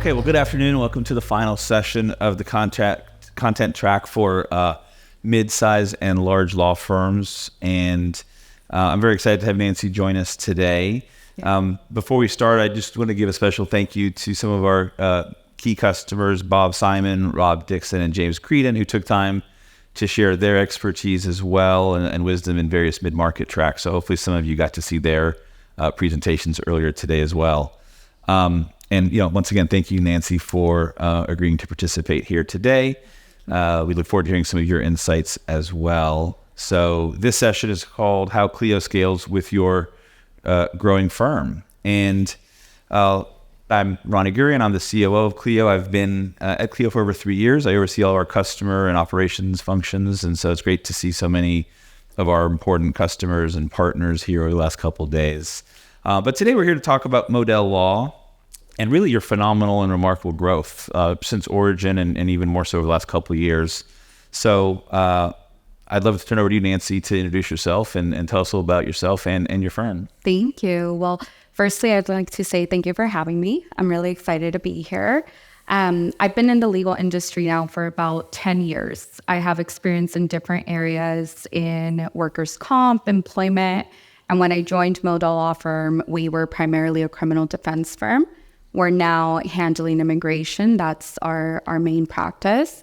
Okay, well, good afternoon. Welcome to the final session of the content track for mid-size and large law firms. And I'm very excited to have Nancy join us today. Before we start, I just want to give a special thank you to some of our key customers, Bob Simon, Rob Dixon, and James Creedon, who took time to share their expertise as well and wisdom in various mid-market tracks. So hopefully some of you got to see their presentations earlier today as well. And once again, thank you, Nancy, for agreeing to participate here today. We look forward to hearing some of your insights as well. So this session is called How Clio Scales with Your Growing Firm. And I'm Ronnie Gurion. I'm the COO of Clio. I've been at Clio for over 3 years. I oversee all of our customer and operations functions. And so it's great to see so many of our important customers and partners here over the last couple of days. But today we're here to talk about Moaddel Law and really your phenomenal and remarkable growth since origin and even more so over the last couple of years. So I'd love to turn over to you, Nancy, to introduce yourself and tell us a little about yourself and your firm. Thank you. Well, firstly, I'd like to say thank you for having me. I'm really excited to be here. I've been in the legal industry now for about 10 years. I have experience in different areas in workers' comp, employment. And when I joined Moaddel Law Firm, we were primarily a criminal defense firm. We're now handling immigration. That's our main practice.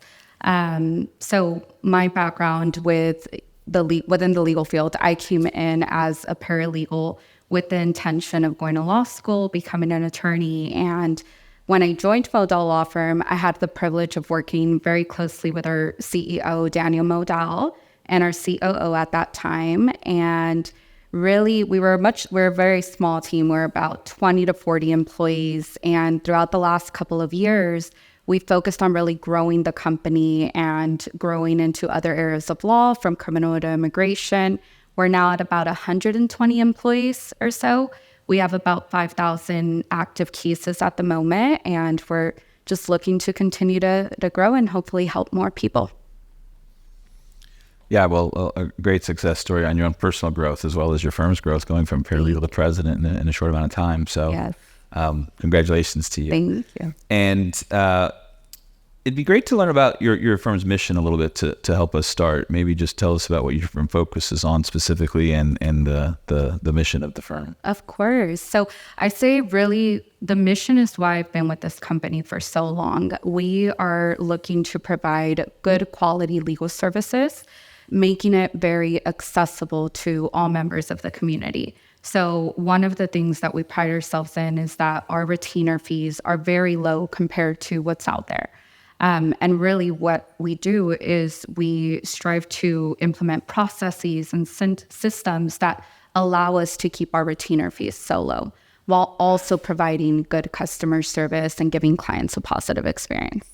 So my background within the legal field, I came in as a paralegal with the intention of going to law school, becoming an attorney. And when I joined Moaddel Law Firm, I had the privilege of working very closely with our CEO, Daniel Moaddel, and our COO at that time. And really, we're a very small team. We're about 20 to 40 employees. And throughout the last couple of years, we focused on really growing the company and growing into other areas of law, from criminal to immigration. We're now at about 120 employees or so. We have about 5,000 active cases at the moment, and we're just looking to continue to grow and hopefully help more people. Yeah, well, a great success story on your own personal growth as well as your firm's growth, going from paralegal to president in a short amount of time. So yes. Congratulations to you. Thank you. And it'd be great to learn about your firm's mission a little bit to help us start. Maybe just tell us about what your firm focuses on specifically and the mission of the firm. Of course. So I say really the mission is why I've been with this company for so long. We are looking to provide good quality legal services, making it very accessible to all members of the community. So one of the things that we pride ourselves in is that our retainer fees are very low compared to what's out there. And really what we do is we strive to implement processes and systems that allow us to keep our retainer fees so low, while also providing good customer service and giving clients a positive experience.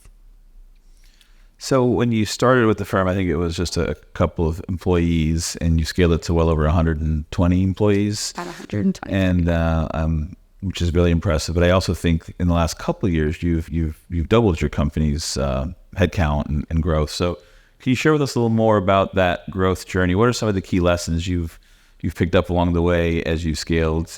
So when you started with the firm, I think it was just a couple of employees, and you scaled it to well over 120 employees. About 120. And which is really impressive. But I also think in the last couple of years, you've doubled your company's headcount and growth. So can you share with us a little more about that growth journey? What are some of the key lessons you've picked up along the way as you've scaled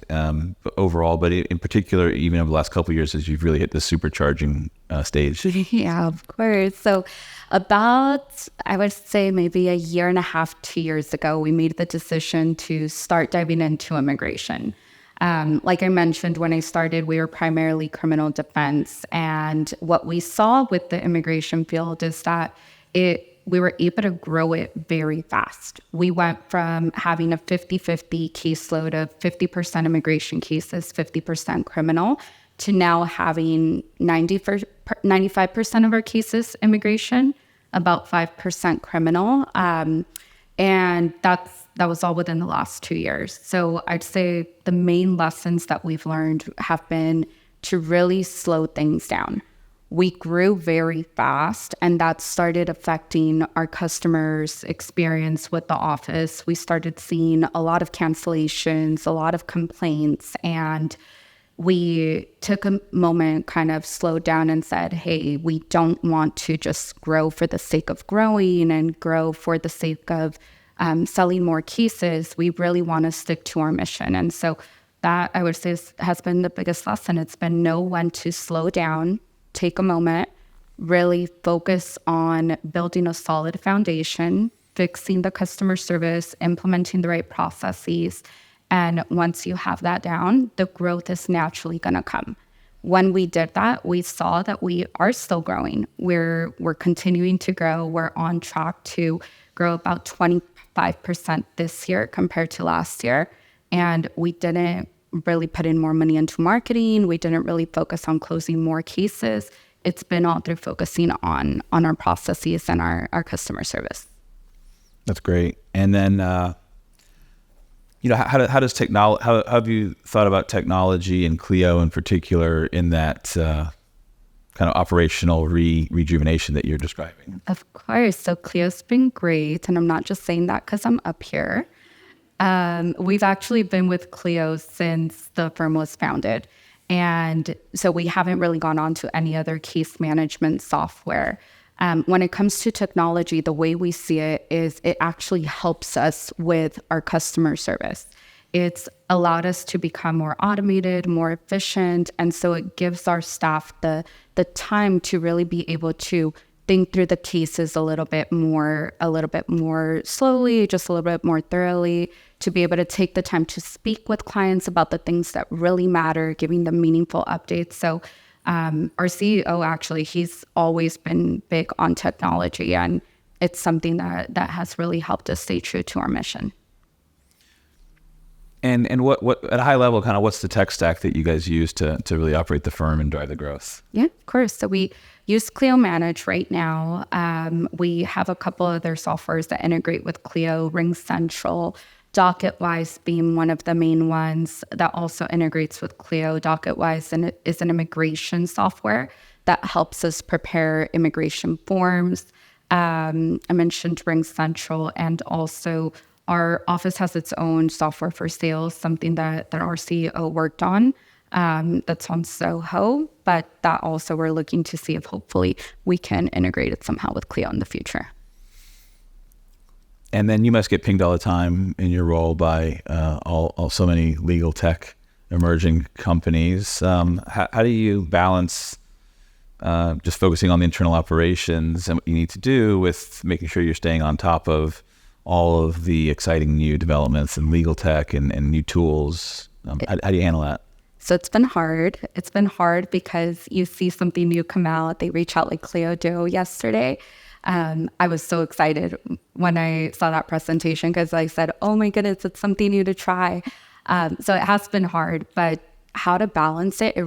overall, but in particular, even over the last couple of years as you've really hit the supercharging stage? Yeah, of course. So about, I would say maybe a year and a half, 2 years ago, we made the decision to start diving into immigration. Like I mentioned, when I started, we were primarily criminal defense. And what we saw with the immigration field is that we were able to grow it very fast. We went from having a 50-50 caseload of 50% immigration cases, 50% criminal, to now having 95% of our cases immigration, about 5% criminal. And that was all within the last 2 years. So I'd say the main lessons that we've learned have been to really slow things down. We grew very fast, and that started affecting our customers' experience with the office. We started seeing a lot of cancellations, a lot of complaints, and we took a moment, kind of slowed down and said, hey, we don't want to just grow for the sake of growing and grow for the sake of selling more cases. We really want to stick to our mission. And so that, I would say, has been the biggest lesson. It's been know when to slow down, take a moment, really focus on building a solid foundation, fixing the customer service, implementing the right processes. And once you have that down, the growth is naturally going to come. When we did that, we saw that we are still growing. We're continuing to grow. We're on track to grow about 25% this year compared to last year. And we didn't really put in more money into marketing. We didn't really focus on closing more cases. It's been all through focusing on our processes and our customer service. That's great. And then, how does technology? How have you thought about technology and Clio in particular in that kind of operational rejuvenation that you're describing? Of course. So Clio's been great, and I'm not just saying that because I'm up here. We've actually been with Clio since the firm was founded. And so we haven't really gone on to any other case management software. When it comes to technology, the way we see it is it actually helps us with our customer service. It's allowed us to become more automated, more efficient. And so it gives our staff the time to really be able to think through the cases a little bit more slowly, just a little bit more thoroughly, to be able to take the time to speak with clients about the things that really matter, giving them meaningful updates. So our CEO, actually, he's always been big on technology, and it's something that has really helped us stay true to our mission. And what at a high level, kind of what's the tech stack that you guys use to really operate the firm and drive the growth? Yeah, of course. So we use Clio Manage right now. We have a couple other softwares that integrate with Clio, RingCentral, DocketWise being one of the main ones that also integrates with Clio. DocketWise is an immigration software that helps us prepare immigration forms. I mentioned RingCentral, and also our office has its own software for sales, something that our CEO worked on. That's on Soho, but that also we're looking to see if hopefully we can integrate it somehow with Clio in the future. And then you must get pinged all the time in your role by so many legal tech emerging companies. How do you balance just focusing on the internal operations and what you need to do with making sure you're staying on top of all of the exciting new developments in legal tech and new tools? How do you handle that? So it's been hard. It's been hard because you see something new come out. They reach out like Clio did yesterday. I was so excited when I saw that presentation because I said, oh my goodness, it's something new to try. So it has been hard, but how to balance it,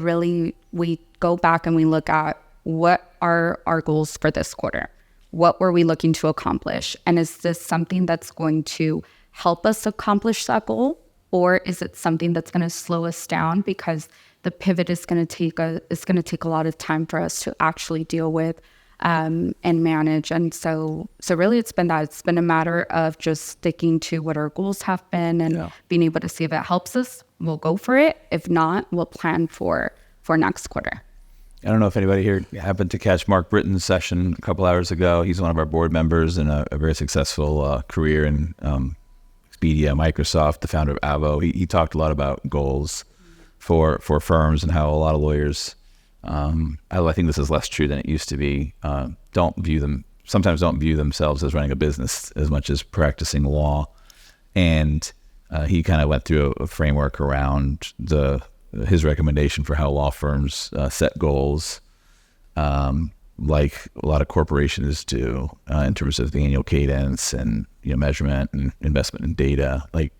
we go back and we look at what are our goals for this quarter? What were we looking to accomplish? And is this something that's going to help us accomplish that goal? Or is it something that's going to slow us down because the pivot is going to take a lot of time for us to actually deal with and manage. And so really it's been that. It's been a matter of just sticking to what our goals have been and being able to see if it helps us, we'll go for it. If not, we'll plan for next quarter. I don't know if anybody here happened to catch Mark Britton's session a couple hours ago. He's one of our board members and a very successful career in Expedia, Microsoft, the founder of Avo. He talked a lot about goals for firms and how a lot of lawyers, I think this is less true than it used to be, sometimes don't view themselves as running a business as much as practicing law. And he kind of went through a framework around his recommendation for how law firms set goals, like a lot of corporations do, in terms of the annual cadence and measurement and investment in data. Like,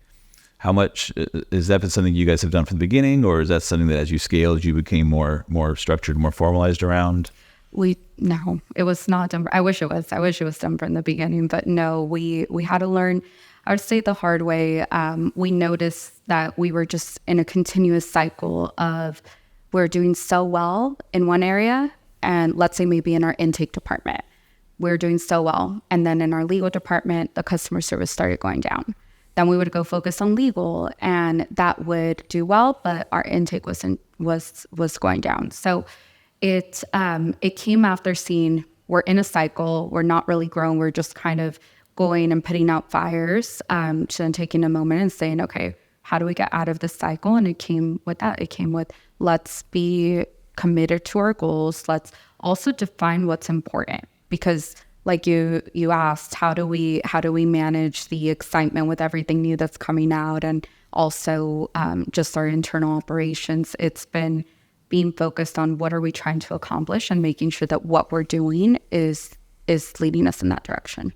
how much is that been something you guys have done from the beginning, or is that something that as you scaled, you became more structured, more formalized around? No, it was not done. I wish it was done from the beginning, but no, we had to learn, I would say, the hard way. We noticed that we were just in a continuous cycle of we're doing so well in one area, and let's say maybe in our intake department, we're doing so well. And then in our legal department, the customer service started going down. Then we would go focus on legal, and that would do well, but our intake was going down. So it came after seeing we're in a cycle, we're not really growing, we're just kind of going and putting out fires, to then taking a moment and saying, okay, how do we get out of this cycle? And it came with that. It came with, let's be committed to our goals. Let's also define what's important, because like you asked, how do we manage the excitement with everything new that's coming out, and also just our internal operations. It's been being focused on what are we trying to accomplish and making sure that what we're doing is leading us in that direction.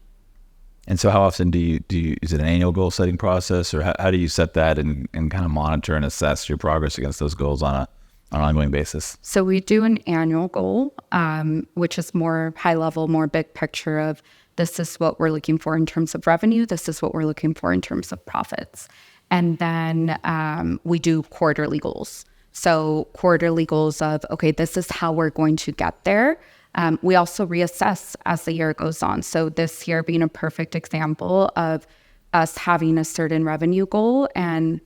And so how often do you is it an annual goal setting process, or how do you set that and kind of monitor and assess your progress against those goals on an ongoing basis? So we do an annual goal, which is more high level, more big picture of this is what we're looking for in terms of revenue. This is what we're looking for in terms of profits. And then we do quarterly goals. So quarterly goals of, okay, this is how we're going to get there. We also reassess as the year goes on. So this year being a perfect example of us having a certain revenue goal, and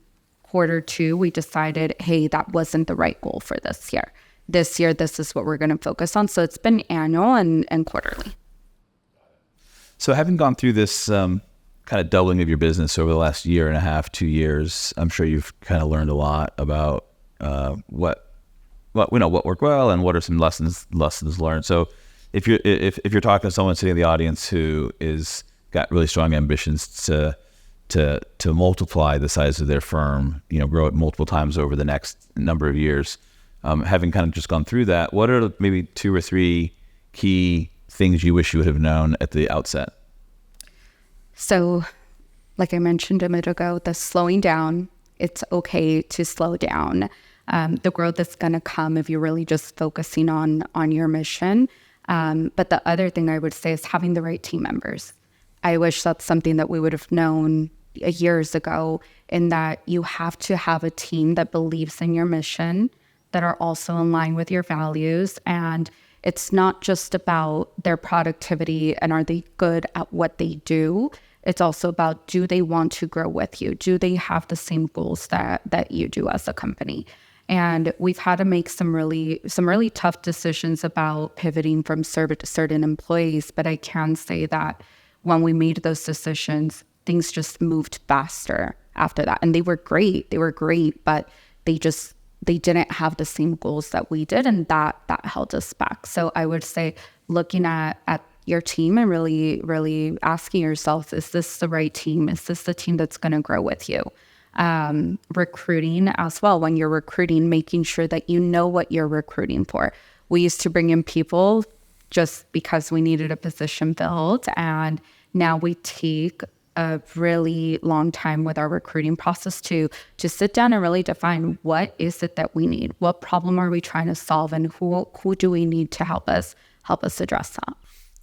Q2, we decided, hey, that wasn't the right goal for this year. This year, this is what we're going to focus on. So it's been annual and quarterly. So having gone through this kind of doubling of your business over the last year and a half, 2 years, I'm sure you've kind of learned a lot about what worked well and what are some lessons learned. So if you're talking to someone sitting in the audience who is got really strong ambitions to multiply the size of their firm, grow it multiple times over the next number of years, having kind of just gone through that, what are maybe 2 or 3 key things you wish you would have known at the outset? So, like I mentioned a minute ago, the slowing down, it's okay to slow down. The growth is going to come if you're really just focusing on your mission. But the other thing I would say is having the right team members. I wish that's something that we would have known years ago, in that you have to have a team that believes in your mission, that are also in line with your values. And it's not just about their productivity and are they good at what they do. It's also about, do they want to grow with you? Do they have the same goals that you do as a company? And we've had to make some really tough decisions about pivoting from certain employees. But I can say that when we made those decisions, things just moved faster after that. And they were great, but they didn't have the same goals that we did. And that held us back. So I would say looking at your team and really asking yourself, is this the right team? Is this the team that's going to grow with you? Recruiting as well. When you're recruiting, making sure that you know what you're recruiting for. We used to bring in people just because we needed a position filled, and now we take a really long time with our recruiting process to sit down and really define, what is it that we need? What problem are we trying to solve, and who do we need to help us address that?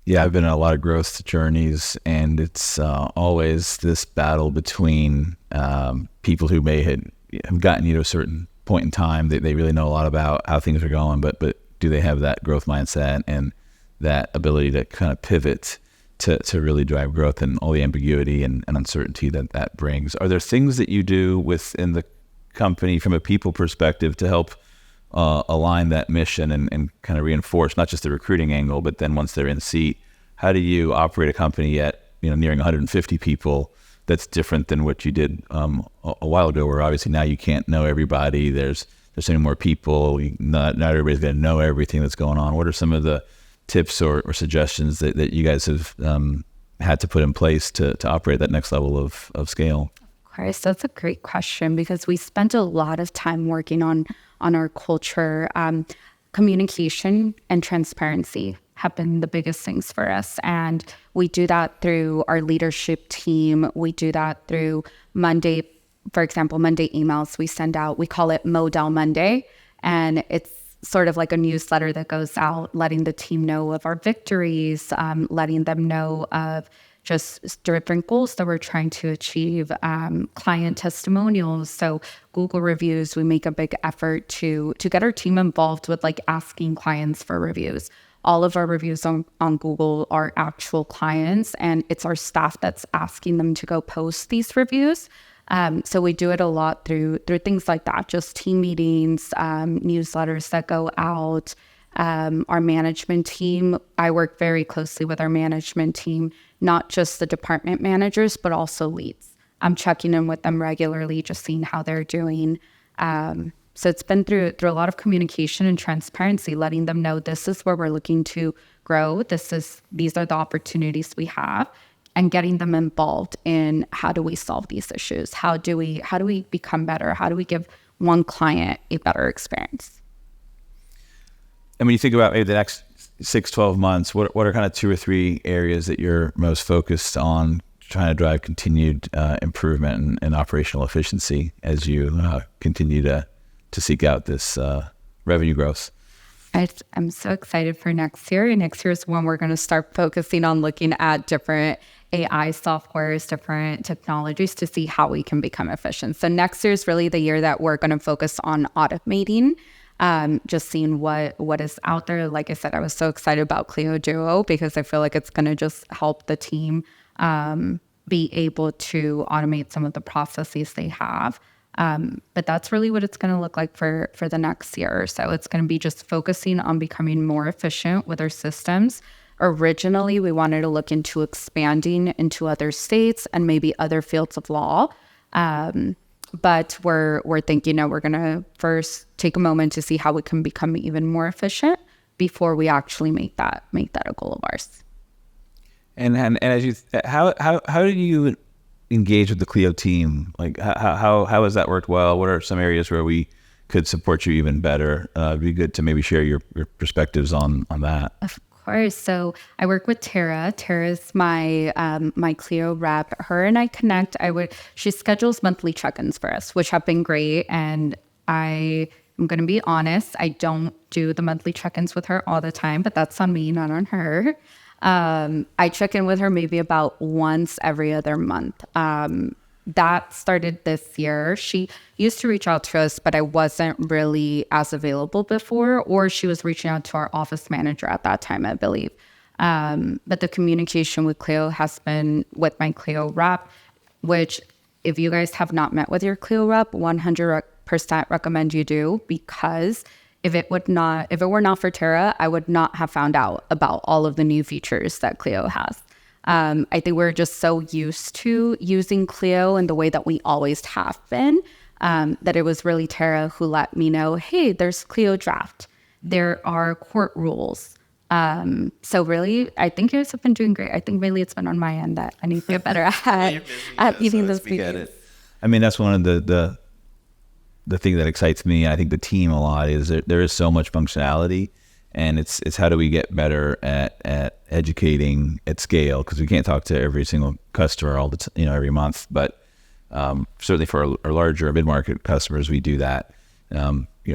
Yeah, I've been in a lot of growth journeys, and it's always this battle between people who may have gotten you to a certain point in time that they really know a lot about how things are going, but do they have that growth mindset and that ability to kind of pivot to really drive growth, and all the ambiguity and uncertainty that brings? Are there things that you do within the company from a people perspective to help align that mission and kind of reinforce not just the recruiting angle, but then once they're in seat, how do you operate a company at nearing 150 people that's different than what you did a while ago, where obviously now you can't know everybody, there's so many more people, not everybody's going to know everything that's going on? What are some of the tips or suggestions that you guys have had to put in place to operate that next level of scale? Of course, that's a great question, because we spent a lot of time working on our culture. Communication and transparency have been the biggest things for us. And we do that through our leadership team. We do that through Monday, for example, Monday emails we send out. We call it Moaddel Monday. And it's sort of like a newsletter that goes out, letting the team know of our victories, letting them know of just different goals that we're trying to achieve, client testimonials. So Google reviews, we make a big effort to get our team involved with like asking clients for reviews. All of our reviews on Google are actual clients, and it's our staff that's asking them to go post these reviews. So we do it a lot through things like that, just team meetings, newsletters that go out. Our management team, I work very closely with our management team, not just the department managers, but also leads. I'm checking in with them regularly, just seeing how they're doing. So it's been through a lot of communication and transparency, letting them know this is where we're looking to grow. These are the opportunities we have, and getting them involved in how do we solve these issues? How do we become better? How do we give one client a better experience? And when you think about maybe the next 6-12 months, what are kind of 2 or 3 areas that you're most focused on trying to drive continued improvement and operational efficiency as you continue to seek out this revenue growth? I'm so excited for next year. Next year is when we're going to start focusing on looking at different AI softwares, different technologies to see how we can become efficient. So next year is really the year that we're going to focus on automating, just seeing what is out there. Like I said, I was so excited about Clio Duo because I feel like it's going to just help the team be able to automate some of the processes they have. But that's really what it's going to look like for the next year or so. It's going to be just focusing on becoming more efficient with our systems. Originally, we wanted to look into expanding into other states and maybe other fields of law. But we're thinking, we're going to first take a moment to see how we can become even more efficient before we actually make that a goal of ours. And as you, how do you engage with the Clio team? Like how has that worked well? What are some areas where we could support you even better? It'd be good to maybe share your perspectives on that. Of course. So I work with Tara. Tara's my my Clio rep. Her and I connect. She schedules monthly check-ins for us, which have been great. And I'm going to be honest, I don't do the monthly check-ins with her all the time, but that's on me, not on her. I check in with her maybe about once every other month. That started this year. She used to reach out to us, but I wasn't really as available before, or she was reaching out to our office manager at that time, I believe. But the communication with Clio has been with my Clio rep, which if you guys have not met with your Clio rep, 100% recommend you do, because if it were not for Tara, I would not have found out about all of the new features that Clio has. I think we're just so used to using Clio in the way that we always have been, that it was really Tara who let me know, hey, there's Clio draft. There are court rules. So really, I think you guys have been doing great. I think really it's been on my end that I need to get better at meeting those meetings. I mean, that's one of the thing that excites me, I think the team a lot, is that there is so much functionality, and it's how do we get better at educating at scale, because we can't talk to every single customer every month, but certainly for our larger mid-market customers, we do that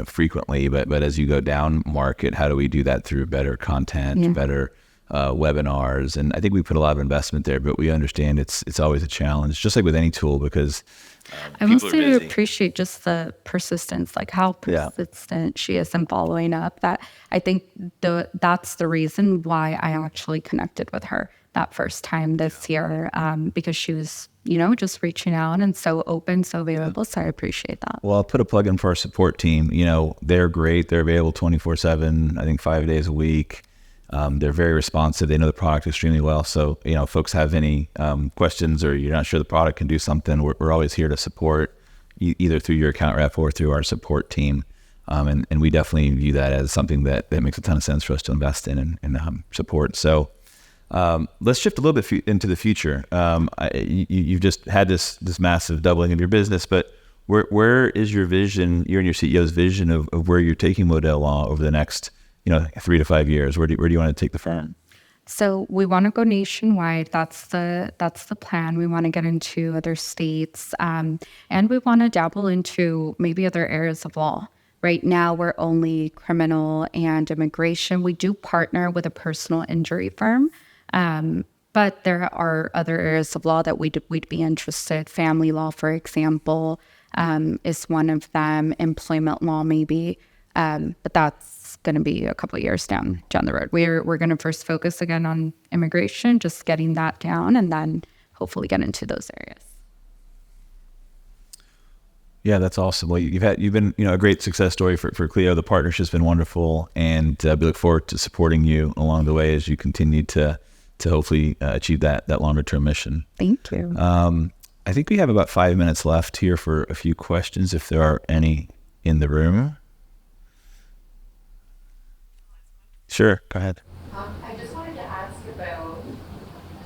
frequently, but as you go down market, how do we do that through better content, better webinars? And I think we put a lot of investment there, but we understand it's always a challenge, just like with any tool, because I mostly appreciate just the persistence, like how persistent she is in following up. That I think that's the reason why I actually connected with her that first time this year, because she was, just reaching out and so open, so available. So I appreciate that. Well, I'll put a plug in for our support team. They're great. They're available 24/7, I think 5 days a week. They're very responsive. They know the product extremely well. So, if folks have any questions, or you're not sure the product can do something, we're always here to support, either through your account rep or through our support team. And we definitely view that as something that makes a ton of sense for us to invest in and support. So let's shift a little bit into the future. You've just had this massive doubling of your business, but where is your vision, your and your CEO's vision of where you're taking Moaddel Law over the next 3 to 5 years? Where do you want to take the firm? So we want to go nationwide. That's the plan. We want to get into other states, and we want to dabble into maybe other areas of law. Right now, we're only criminal and immigration. We do partner with a personal injury firm, but there are other areas of law that we'd be interested. Family law, for example, is one of them. Employment law, maybe, but that's going to be a couple of years down the road. We're going to first focus again on immigration, just getting that down, and then hopefully get into those areas. Yeah, that's awesome. Well, you've been a great success story for Clio. The partnership's been wonderful, and we look forward to supporting you along the way as you continue to hopefully achieve that longer term mission. Thank you. I think we have about 5 minutes left here for a few questions, if there are any in the room? Sure, go ahead. I just wanted to ask about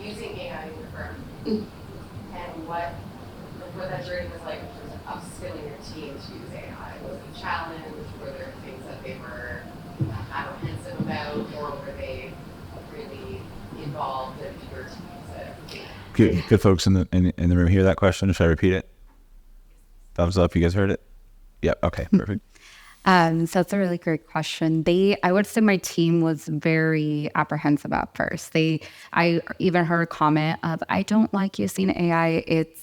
using AI in your firm and what that journey was like in terms of upskilling your team to use AI. Was it a challenge? Were there things that they were apprehensive about, or were they really involved and eager to use it? Good folks in the room hear that question? Should I repeat it? Thumbs up. You guys heard it? Yep. Okay. Perfect. So it's a really great question. I would say my team was very apprehensive at first. I even heard a comment of, I don't like using AI. It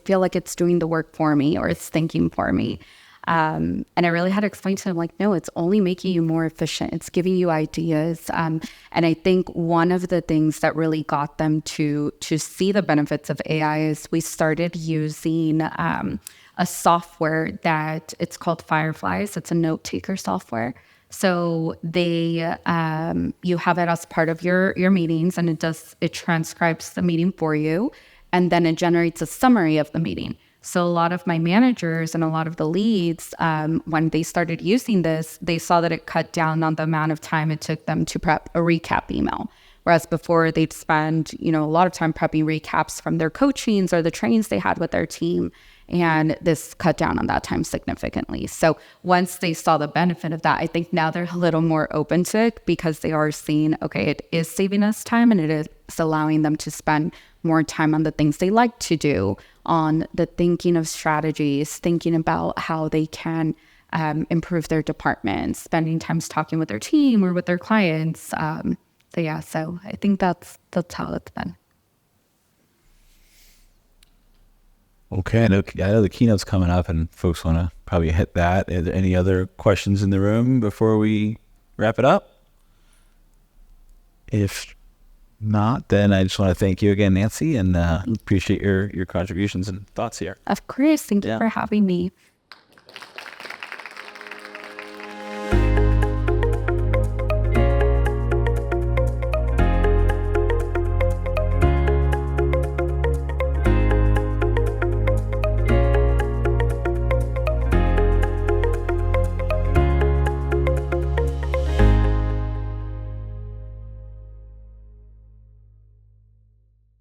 feel like it's doing the work for me, or it's thinking for me. And I really had to explain to them, like, no, it's only making you more efficient. It's giving you ideas. And I think one of the things that really got them to see the benefits of AI is we started using a software that it's called Fireflies. It's a note taker software. So you have it as part of your meetings, and it transcribes the meeting for you, and then it generates a summary of the meeting. So a lot of my managers and a lot of the leads, when they started using this, they saw that it cut down on the amount of time it took them to prep a recap email. Whereas before they'd spend, a lot of time prepping recaps from their coachings or the trainings they had with their team. And this cut down on that time significantly. So once they saw the benefit of that, I think now they're a little more open to it, because they are seeing, okay, it is saving us time, and it is allowing them to spend more time on the things they like to do, on the thinking of strategies, thinking about how they can improve their department, spending time talking with their team or with their clients. So I think that's how it's been. Okay, I know the keynote's coming up, and folks want to probably hit that. Are there any other questions in the room before we wrap it up? If not, then I just want to thank you again, Nancy, and appreciate your contributions and thoughts here. Of course. Thank you for having me.